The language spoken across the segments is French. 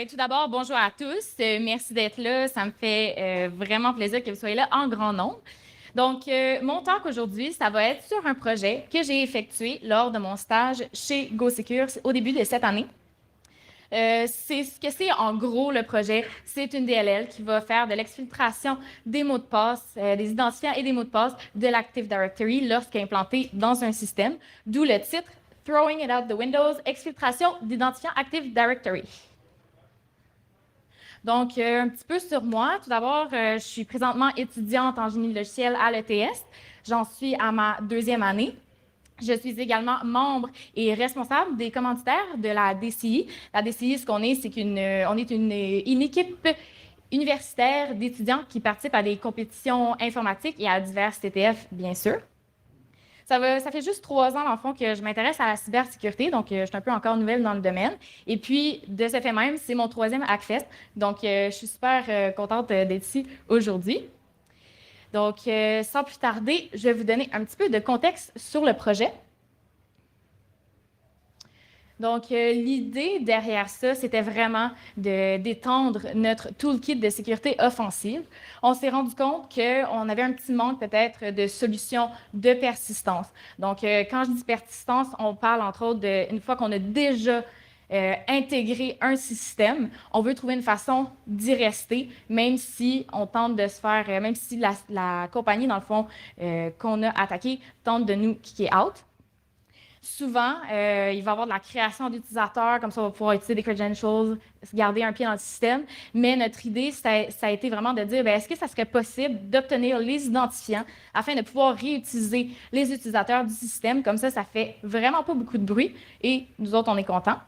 Tout d'abord, bonjour à tous. Merci d'être là. Ça me fait vraiment plaisir que vous soyez là en grand nombre. Donc, mon talk aujourd'hui, ça va être sur un projet que j'ai effectué lors de mon stage chez GoSecure au début de cette année. C'est ce que c'est en gros le projet. C'est une DLL qui va faire de l'exfiltration des mots de passe, des identifiants et des mots de passe de l'Active Directory lorsqu'il est implanté dans un système. D'où le titre Throwing it out the windows, exfiltration d'identifiants Active Directory. Donc, un petit peu sur moi. Tout d'abord, je suis présentement étudiante en génie logiciel à l'ETS. J'en suis à ma deuxième année. Je suis également membre et responsable des commanditaires de la DCI. La DCI, ce qu'on est, c'est on est une équipe universitaire d'étudiants qui participent à des compétitions informatiques et à divers TTF, bien sûr. Ça fait juste 3 ans, dans le fond, que je m'intéresse à la cybersécurité, donc je suis un peu encore nouvelle dans le domaine. Et puis, de ce fait même, c'est mon 3e Hackfest, donc je suis super contente d'être ici aujourd'hui. Donc, sans plus tarder, je vais vous donner un petit peu de contexte sur le projet. Donc, l'idée derrière ça, c'était vraiment d'étendre notre toolkit de sécurité offensive. On s'est rendu compte qu'on avait un petit manque peut-être de solutions de persistance. Donc, quand je dis persistance, on parle entre autres d'une fois qu'on a déjà intégré un système, on veut trouver une façon d'y rester, même si on tente de se faire, même si la compagnie, dans le fond, qu'on a attaquée, tente de nous kicker out. Souvent, il va y avoir de la création d'utilisateurs, comme ça on va pouvoir utiliser des credentials, garder un pied dans le système. Mais notre idée, ça a été vraiment de dire, est-ce que ça serait possible d'obtenir les identifiants afin de pouvoir réutiliser les utilisateurs du système? Comme ça fait vraiment pas beaucoup de bruit et nous autres, on est contents.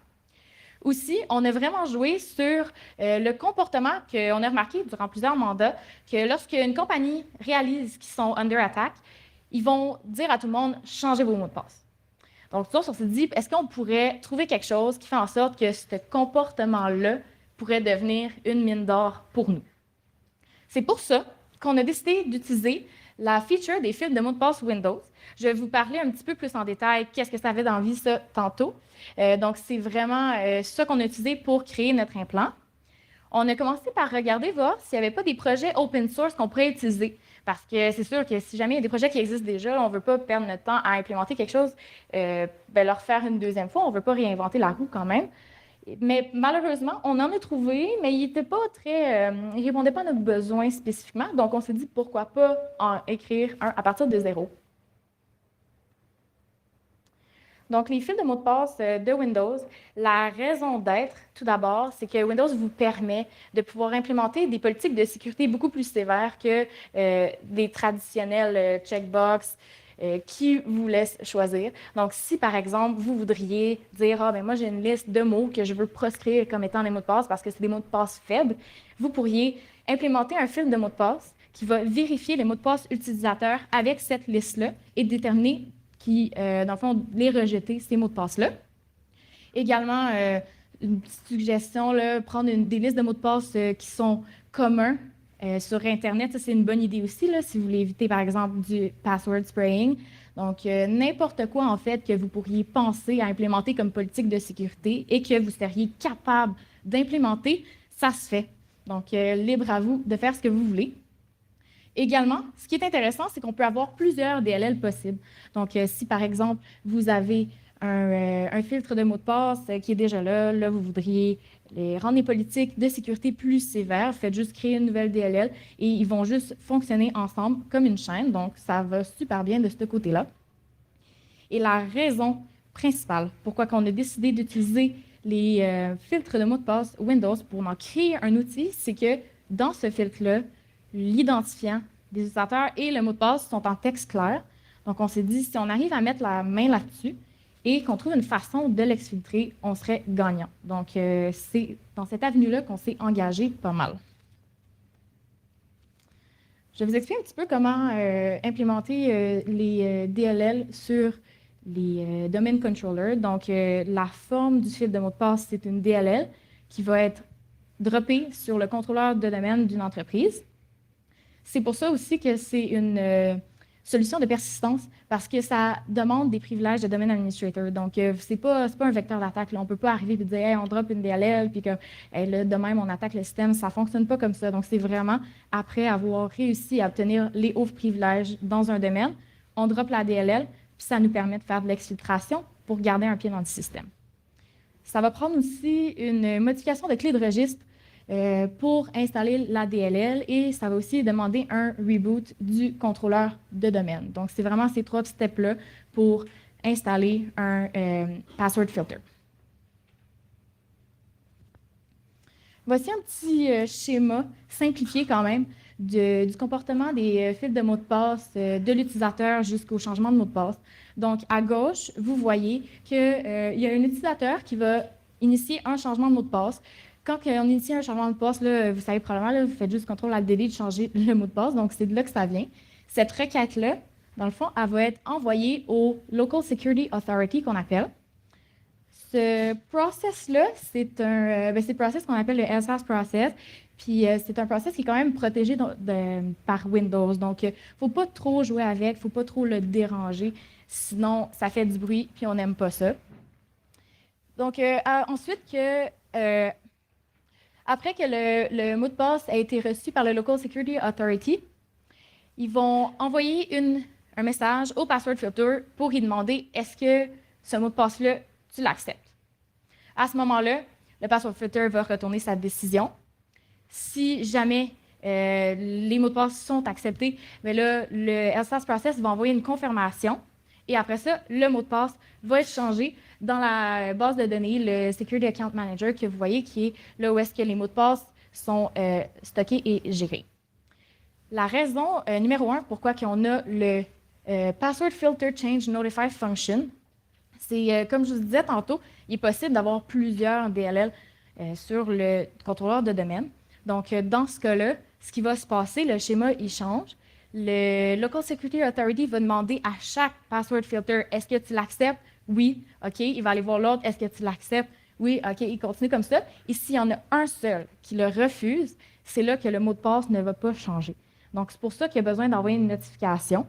Aussi, on a vraiment joué sur le comportement qu'on a remarqué durant plusieurs mandats, que lorsqu'une compagnie réalise qu'ils sont under attack, ils vont dire à tout le monde, changez vos mots de passe. Donc, on s'est dit, est-ce qu'on pourrait trouver quelque chose qui fait en sorte que ce comportement-là pourrait devenir une mine d'or pour nous? C'est pour ça qu'on a décidé d'utiliser la feature des fils de mots de passe Windows. Je vais vous parler un petit peu plus en détail qu'est-ce que ça avait dans vie, ça, tantôt. Donc, c'est vraiment ça qu'on a utilisé pour créer notre implant. On a commencé par regarder, voir s'il n'y avait pas des projets open source qu'on pourrait utiliser. Parce que c'est sûr que si jamais il y a des projets qui existent déjà, on ne veut pas perdre notre temps à implémenter quelque chose, leur faire une deuxième fois. On ne veut pas réinventer la roue quand même. Mais malheureusement, on en a trouvé, mais il n'était pas très, il répondait pas à nos besoins spécifiquement. Donc, on s'est dit pourquoi pas en écrire un à partir de zéro. Donc, les fils de mots de passe de Windows, la raison d'être, tout d'abord, c'est que Windows vous permet de pouvoir implémenter des politiques de sécurité beaucoup plus sévères que des traditionnels checkbox qui vous laissent choisir. Donc, si, par exemple, vous voudriez dire « Ah, ben moi, j'ai une liste de mots que je veux proscrire comme étant des mots de passe parce que c'est des mots de passe faibles », vous pourriez implémenter un fil de mots de passe qui va vérifier les mots de passe utilisateurs avec cette liste-là et déterminer qui, dans le fond, les rejeter, ces mots de passe-là. Également, une petite suggestion, là, prendre des listes de mots de passe qui sont communs sur Internet. Ça, c'est une bonne idée aussi, là, si vous voulez éviter, par exemple, du password spraying. Donc, n'importe quoi, en fait, que vous pourriez penser à implémenter comme politique de sécurité et que vous seriez capable d'implémenter, ça se fait. Donc, libre à vous de faire ce que vous voulez. Également, ce qui est intéressant, c'est qu'on peut avoir plusieurs DLL possibles. Donc, si par exemple, vous avez un filtre de mot de passe qui est déjà là, vous voudriez rendre les politiques de sécurité plus sévères, faites juste créer une nouvelle DLL et ils vont juste fonctionner ensemble comme une chaîne. Donc, ça va super bien de ce côté-là. Et la raison principale pourquoi on a décidé d'utiliser les filtres de mot de passe Windows pour en créer un outil, c'est que dans ce filtre-là, l'identifiant des utilisateurs et le mot de passe sont en texte clair. Donc, on s'est dit, si on arrive à mettre la main là-dessus et qu'on trouve une façon de l'exfiltrer, on serait gagnant. Donc, c'est dans cette avenue-là qu'on s'est engagé pas mal. Je vais vous expliquer un petit peu comment implémenter les DLL sur les domain controllers. Donc, la forme du fil de mot de passe, c'est une DLL qui va être droppée sur le contrôleur de domaine d'une entreprise. C'est pour ça aussi que c'est solution de persistance parce que ça demande des privilèges de domaine administrator. Donc, c'est pas un vecteur d'attaque. On ne peut pas arriver et dire hey, on drop une DLL, puis que hey, là, de même, on attaque le système. Ça ne fonctionne pas comme ça. Donc, c'est vraiment après avoir réussi à obtenir les hauts privilèges dans un domaine, on drop la DLL, puis ça nous permet de faire de l'exfiltration pour garder un pied dans le système. Ça va prendre aussi une modification de clé de registre pour installer la DLL et ça va aussi demander un reboot du contrôleur de domaine. Donc, c'est vraiment ces 3 steps-là pour installer un password filter. Voici un petit schéma simplifié quand même du comportement des fils de mots de passe de l'utilisateur jusqu'au changement de mot de passe. Donc, à gauche, vous voyez qu'il y a un utilisateur qui va initier un changement de mot de passe. Quand on initie un changement de passe, là, vous savez probablement, là, vous faites juste CTRL-ALT-DD de changer le mot de passe. Donc, c'est de là que ça vient. Cette requête-là, dans le fond, elle va être envoyée au Local Security Authority qu'on appelle. Ce process-là, c'est le process qu'on appelle le LSAS process. Puis c'est un process qui est quand même protégé par Windows. Donc, il ne faut pas trop jouer avec, il ne faut pas trop le déranger. Sinon, ça fait du bruit, puis on n'aime pas ça. Donc, ensuite, après que le mot de passe a été reçu par le Local Security Authority, ils vont envoyer un message au password filter pour y demander est-ce que ce mot de passe-là, tu l'acceptes. À ce moment-là, le password filter va retourner sa décision. Si jamais les mots de passe sont acceptés, bien là, le LSAS process va envoyer une confirmation. Et après ça, le mot de passe va être changé dans la base de données, le Security Account Manager que vous voyez, qui est là où est-ce que les mots de passe sont stockés et gérés. La raison numéro 1 pourquoi on a le Password Filter Change Notify Function, c'est, comme je vous disais tantôt, il est possible d'avoir plusieurs DLL sur le contrôleur de domaine. Donc, dans ce cas-là, ce qui va se passer, le schéma, il change. Le Local Security Authority va demander à chaque password filter, est-ce que tu l'acceptes? Oui, OK. Il va aller voir l'autre, est-ce que tu l'acceptes? Oui, OK. Il continue comme ça. Et s'il y en a un seul qui le refuse, c'est là que le mot de passe ne va pas changer. Donc, c'est pour ça qu'il y a besoin d'envoyer une notification.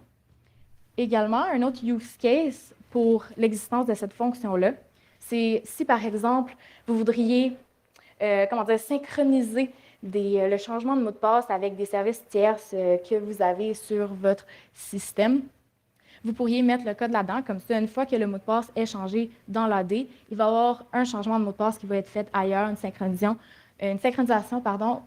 Également, un autre use case pour l'existence de cette fonction-là, c'est si, par exemple, vous voudriez synchroniser le changement de mot de passe avec des services tierces que vous avez sur votre système. Vous pourriez mettre le code là-dedans, comme ça, une fois que le mot de passe est changé dans l'AD, il va y avoir un changement de mot de passe qui va être fait ailleurs, une synchronisation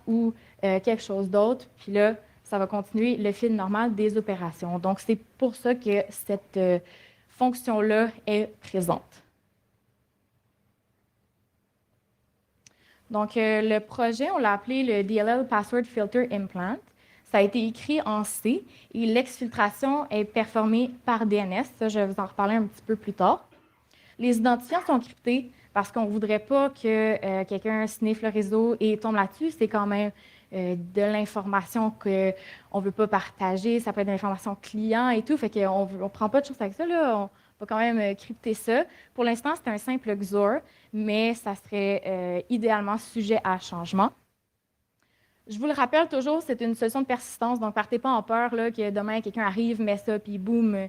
ou quelque chose d'autre. Puis là, ça va continuer le fil normal des opérations. Donc, c'est pour ça que cette fonction-là est présente. Donc, le projet, on l'a appelé le DLL Password Filter Implant. Ça a été écrit en C et l'exfiltration est performée par DNS. Ça, je vais vous en reparler un petit peu plus tard. Les identifiants sont cryptés parce qu'on ne voudrait pas que quelqu'un sniffe le réseau et tombe là-dessus. C'est quand même de l'information qu'on ne veut pas partager. Ça peut être de l'information client et tout. Fait qu'on ne prend pas de choses avec ça, là. On va quand même crypter ça. Pour l'instant, c'est un simple XOR, mais ça serait idéalement sujet à changement. Je vous le rappelle toujours, c'est une solution de persistance, donc partez pas en peur là, que demain, quelqu'un arrive, met ça, puis boum,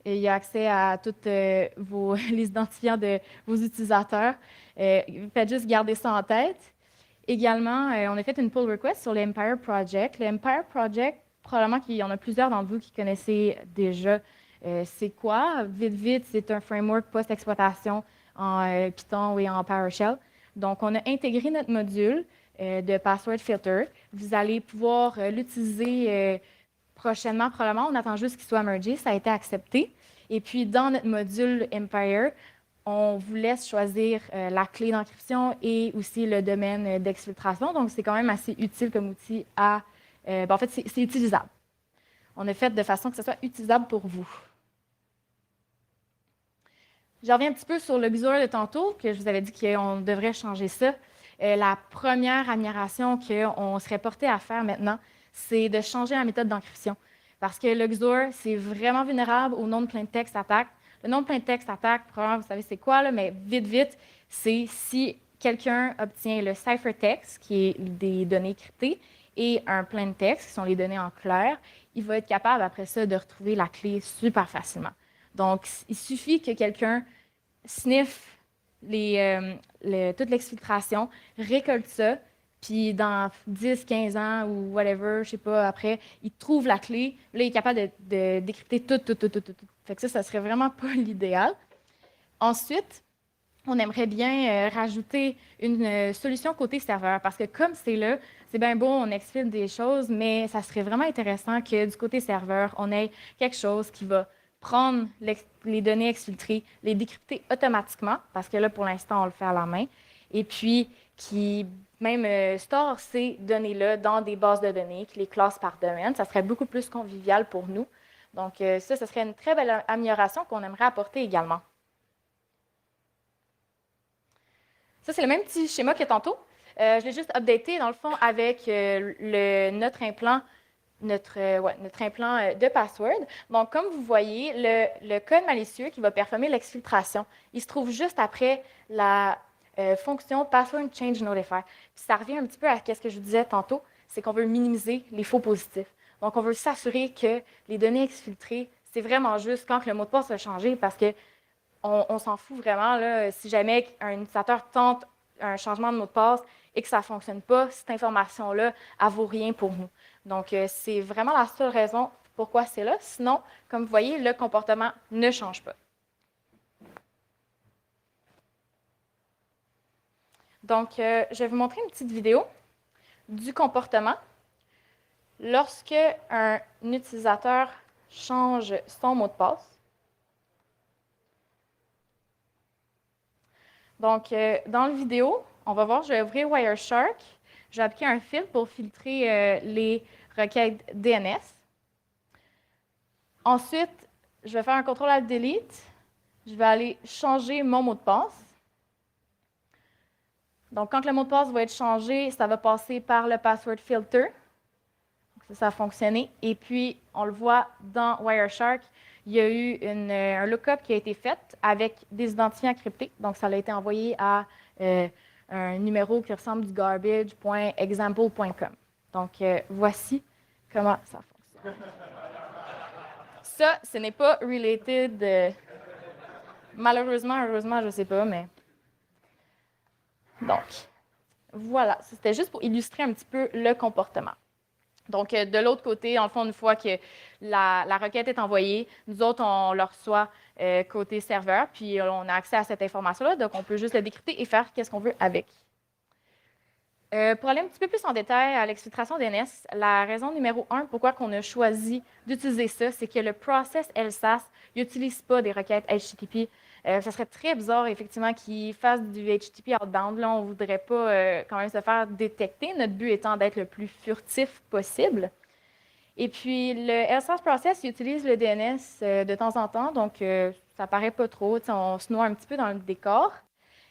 il y a accès à tous les identifiants de vos utilisateurs. Faites juste garder ça en tête. Également, on a fait une pull request sur l'Empire Project. L'Empire Project, probablement qu'il y en a plusieurs d'entre vous qui connaissez déjà. C'est quoi? Vite, vite, c'est un framework post-exploitation en Python et en PowerShell. Donc, on a intégré notre module de Password Filter. Vous allez pouvoir l'utiliser prochainement, probablement. On attend juste qu'il soit mergé. Ça a été accepté. Et puis, dans notre module Empire, on vous laisse choisir la clé d'encryption et aussi le domaine d'exfiltration. Donc, c'est quand même assez utile comme outil à... en fait, c'est utilisable. On a fait de façon que ce soit utilisable pour vous. Je reviens un petit peu sur le XOR de tantôt, que je vous avais dit qu'on devrait changer ça. La première amélioration qu'on serait porté à faire maintenant, c'est de changer la méthode d'encryption. Parce que le XOR, c'est vraiment vulnérable au nom de plain text attack. Le nom de plain text attack, probablement, vous savez c'est quoi, là, mais vite, vite, c'est si quelqu'un obtient le ciphertext, qui est des données cryptées, et un plain text, qui sont les données en clair, il va être capable après ça de retrouver la clé super facilement. Donc, il suffit que quelqu'un sniffe toute l'exfiltration, récolte ça, puis dans 10, 15 ans ou whatever, je sais pas, après, il trouve la clé, là, il est capable de décrypter tout. Fait que ça serait vraiment pas l'idéal. Ensuite, on aimerait bien rajouter une solution côté serveur parce que comme c'est là, c'est bien beau, on exfiltre des choses, mais ça serait vraiment intéressant que du côté serveur, on ait quelque chose qui va prendre les données exfiltrées, les décrypter automatiquement, parce que là, pour l'instant, on le fait à la main, et puis qui même store ces données-là dans des bases de données, qui les classe par domaine. Ça serait beaucoup plus convivial pour nous. Donc, ça serait une très belle amélioration qu'on aimerait apporter également. Ça, c'est le même petit schéma que tantôt. Je l'ai juste updaté, dans le fond, avec notre implant de password. Donc, comme vous voyez, le code malicieux qui va performer l'exfiltration, il se trouve juste après la fonction password change notify. Puis ça revient un petit peu à ce que je vous disais tantôt, c'est qu'on veut minimiser les faux positifs. Donc, on veut s'assurer que les données exfiltrées, c'est vraiment juste quand le mot de passe va changer parce que on s'en fout vraiment. Là, si jamais un utilisateur tente un changement de mot de passe et que ça ne fonctionne pas, cette information-là, elle ne vaut rien pour nous. Donc, c'est vraiment la seule raison pourquoi c'est là. Sinon, comme vous voyez, le comportement ne change pas. Donc, je vais vous montrer une petite vidéo du comportement. Lorsque un utilisateur change son mot de passe, donc, dans la vidéo, on va voir, je vais ouvrir Wireshark. Je vais appliquer un filtre pour filtrer les requêtes DNS. Ensuite, je vais faire un CTRL-ALT-DELETE. Je vais aller changer mon mot de passe. Donc, quand le mot de passe va être changé, ça va passer par le password filter. Donc, ça a fonctionné. Et puis, on le voit dans Wireshark, il y a eu un lookup qui a été fait avec des identifiants cryptés. Donc, ça a été envoyé à un numéro qui ressemble du garbage.example.com. Donc, voici comment ça fonctionne. Ça, ce n'est pas related. Malheureusement, heureusement, je ne sais pas, mais. Donc, voilà. C'était juste pour illustrer un petit peu le comportement. Donc, de l'autre côté, en fond, une fois que la requête est envoyée, nous autres, on le reçoit côté serveur, puis on a accès à cette information-là, donc on peut juste la décrypter et faire ce qu'on veut avec. Pour aller un petit peu plus en détail à l'exfiltration DNS, la raison numéro 1 pourquoi on a choisi d'utiliser ça, c'est que le process LSAS n'utilise pas des requêtes HTTP. Ça serait très bizarre, effectivement, qu'ils fassent du HTTP outbound. Là, on ne voudrait pas quand même se faire détecter, notre but étant d'être le plus furtif possible. Et puis, le LSAS process il utilise le DNS de temps en temps, donc ça ne paraît pas trop. On se noie un petit peu dans le décor.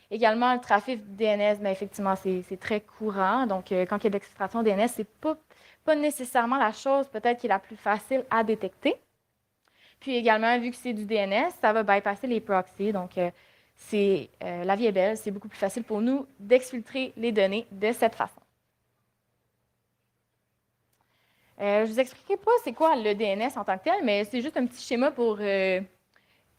Également, le trafic DNS, bien, effectivement, c'est très courant. Donc, quand il y a de l'exfiltration DNS, ce n'est pas nécessairement la chose peut-être qui est la plus facile à détecter. Puis également, vu que c'est du DNS, ça va bypasser les proxys. Donc, la vie est belle. C'est beaucoup plus facile pour nous d'exfiltrer les données de cette façon. Je ne vous expliquerai pas c'est quoi le DNS en tant que tel, mais c'est juste un petit schéma pour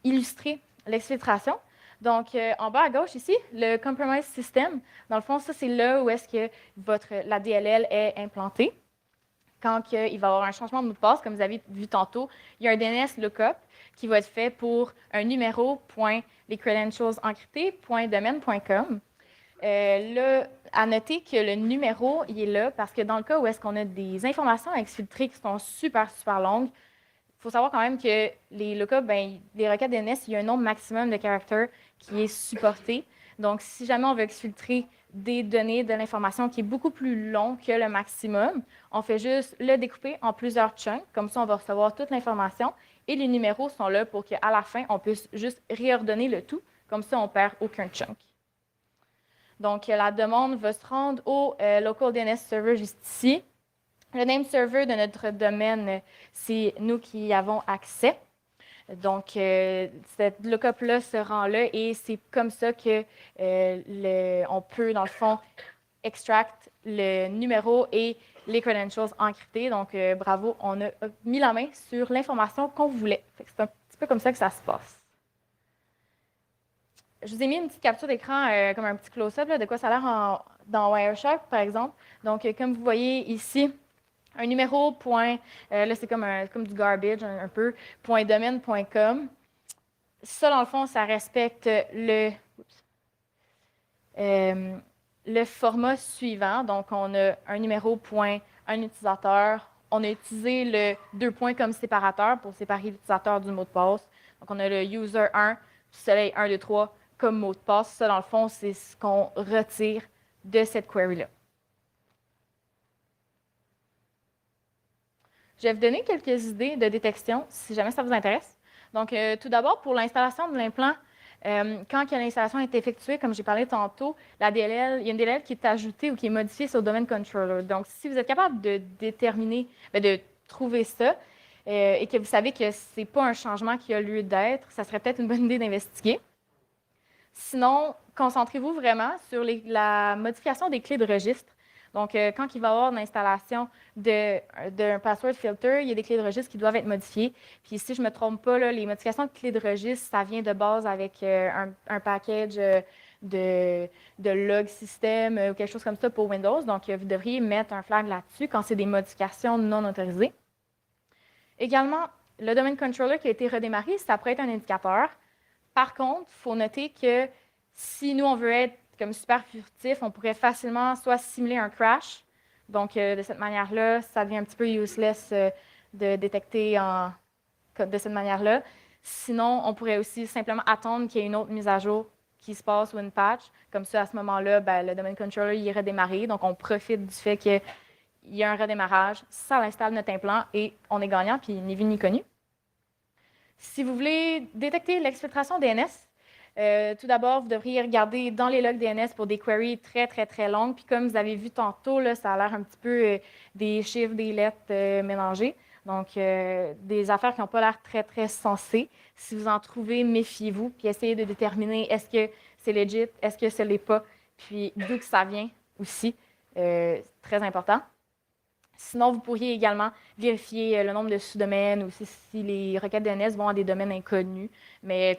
illustrer l'exfiltration. Donc, en bas à gauche ici, le Compromise System, dans le fond, ça, c'est là où est-ce que la DLL est implantée. Quand il va y avoir un changement de mot de passe, comme vous avez vu tantôt, il y a un DNS lookup qui va être fait pour un numéro, les credentials encryptés, domaine.com. Là, à noter que le numéro, il est là parce que dans le cas où est-ce qu'on a des informations exfiltrées qui sont super, super longues, il faut savoir quand même que les lookups, ben, les requêtes DNS, il y a un nombre maximum de caractères qui est supporté. Donc, si jamais on veut exfiltrer des données de l'information qui est beaucoup plus long que le maximum, on fait juste le découper en plusieurs chunks. Comme ça, on va recevoir toute l'information et les numéros sont là pour qu'à la fin, on puisse juste réordonner le tout. Comme ça, on ne perd aucun chunk. Donc, la demande va se rendre au local DNS server juste ici. Le name server de notre domaine, c'est nous qui y avons accès. Donc, cette lookup-là se rend là et c'est comme ça qu'on peut, dans le fond, extract le numéro et les credentials encryptés. Donc, bravo, on a mis la main sur l'information qu'on voulait. C'est un petit peu comme ça que ça se passe. Je vous ai mis une petite capture d'écran, comme un petit close-up de quoi ça a l'air dans Wireshark, par exemple. Donc, comme vous voyez ici, un numéro, point, là, c'est comme du garbage un peu, .domaine.com. Ça, dans le fond, ça respecte le format suivant. Donc, on a un numéro, point, un utilisateur. On a utilisé le 2 points comme séparateur pour séparer l'utilisateur du mot de passe. Donc, on a le user 1, soleil 1, 2, 3 comme mot de passe. Ça, dans le fond, c'est ce qu'on retire de cette query-là. Je vais vous donner quelques idées de détection, si jamais ça vous intéresse. Donc, tout d'abord, pour l'installation de l'implant, quand l'installation est effectuée, comme j'ai parlé tantôt, la DLL, il y a une DLL qui est ajoutée ou qui est modifiée sur le domaine controller. Donc, si vous êtes capable de déterminer, de trouver ça, et que vous savez que ce n'est pas un changement qui a lieu d'être, ça serait peut-être une bonne idée d'investiguer. Sinon, concentrez-vous vraiment sur la modification des clés de registre. Donc, quand il va y avoir l'installation d'un password filter, il y a des clés de registre qui doivent être modifiées. Puis, si je ne me trompe pas, là, les modifications de clés de registre, ça vient de base avec un package de log system ou quelque chose comme ça pour Windows. Donc, vous devriez mettre un flag là-dessus quand c'est des modifications non autorisées. Également, le domain controller qui a été redémarré, ça pourrait être un indicateur. Par contre, il faut noter que si nous, on veut être comme super furtif, on pourrait facilement soit simuler un crash. Donc, de cette manière-là, ça devient un petit peu useless de détecter de cette manière-là. Sinon, on pourrait aussi simplement attendre qu'il y ait une autre mise à jour qui se passe ou une patch. Comme ça, à ce moment-là, le domain controller il est redémarré. Donc, on profite du fait qu'il y a un redémarrage, ça installe notre implant et on est gagnant, puis ni vu ni connu. Si vous voulez détecter l'exfiltration DNS, tout d'abord, vous devriez regarder dans les logs DNS pour des queries très, très, très longues. Puis comme vous avez vu tantôt, là, ça a l'air un petit peu des chiffres, des lettres mélangées. Donc, des affaires qui n'ont pas l'air très, très sensées. Si vous en trouvez, méfiez-vous. Puis essayez de déterminer est-ce que c'est legit, est-ce que ce n'est pas. Puis d'où que ça vient aussi. Très important. Sinon, vous pourriez également vérifier le nombre de sous-domaines ou si les requêtes DNS vont à des domaines inconnus. Mais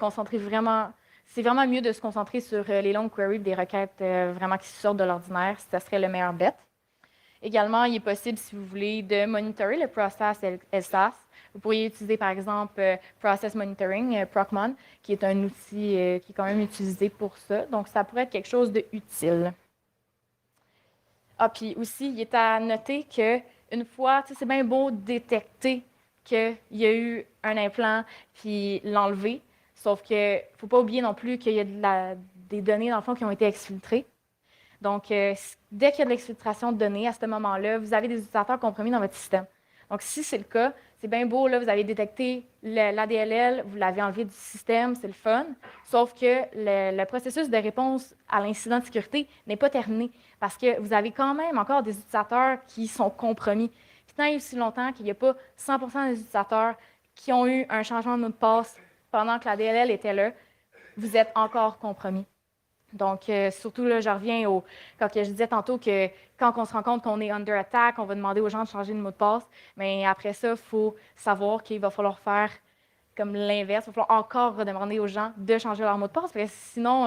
c'est vraiment mieux de se concentrer sur les longues queries, des requêtes vraiment qui sortent de l'ordinaire. Ça serait le meilleur bet. Également, il est possible, si vous voulez, de monitorer le process LSAS. Vous pourriez utiliser, par exemple, Process Monitoring, Procmon, qui est un outil qui est quand même utilisé pour ça. Donc, ça pourrait être quelque chose d'utile. Ah, puis aussi, il est à noter qu'une fois, c'est bien beau détecter qu'il y a eu un implant puis l'enlever, sauf qu'il ne faut pas oublier non plus qu'il y a des données, dans le fond, qui ont été exfiltrées. Donc, dès qu'il y a de l'exfiltration de données, à ce moment-là, vous avez des utilisateurs compromis dans votre système. Donc, si c'est le cas, c'est bien beau, là, vous avez détecté l'ADLL, vous l'avez enlevé du système, c'est le fun, sauf que le processus de réponse à l'incident de sécurité n'est pas terminé parce que vous avez quand même encore des utilisateurs qui sont compromis. Puis tant et aussi longtemps qu'il n'y a pas 100% des utilisateurs qui ont eu un changement de mot de passe pendant que l'ADLL était là, vous êtes encore compromis. Donc, surtout, là, je reviens quand je disais tantôt que quand on se rend compte qu'on est under attack, on va demander aux gens de changer de mot de passe. Mais après ça, il faut savoir qu'il va falloir faire comme l'inverse. Il va falloir encore redemander aux gens de changer leur mot de passe. Parce que sinon,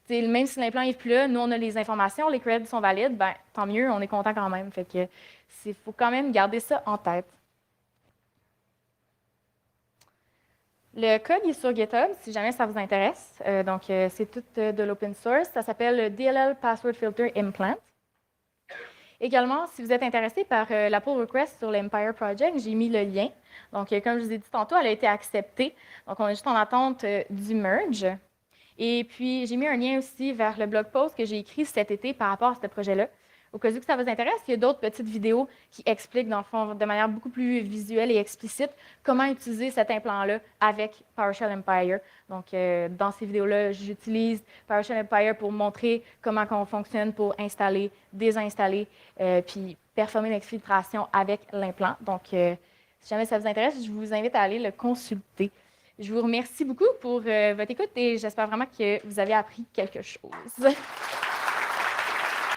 même si l'implant n'est plus là, nous, on a les informations, les credits sont valides, ben, tant mieux, on est content quand même. Fait que faut quand même garder ça en tête. Le code est sur GitHub, si jamais ça vous intéresse. Donc, c'est tout de l'open source. Ça s'appelle DLL Password Filter Implant. Également, si vous êtes intéressé par la pull request sur l'Empire Project, j'ai mis le lien. Donc, comme je vous ai dit tantôt, elle a été acceptée. Donc, on est juste en attente du merge. Et puis, j'ai mis un lien aussi vers le blog post que j'ai écrit cet été par rapport à ce projet-là. Au cas où ça vous intéresse, il y a d'autres petites vidéos qui expliquent, dans le fond, de manière beaucoup plus visuelle et explicite, comment utiliser cet implant-là avec PowerShell Empire. Donc, dans ces vidéos-là, j'utilise PowerShell Empire pour montrer comment on fonctionne pour installer, désinstaller, puis performer l'exfiltration avec l'implant. Donc, si jamais ça vous intéresse, je vous invite à aller le consulter. Je vous remercie beaucoup pour votre écoute et j'espère vraiment que vous avez appris quelque chose.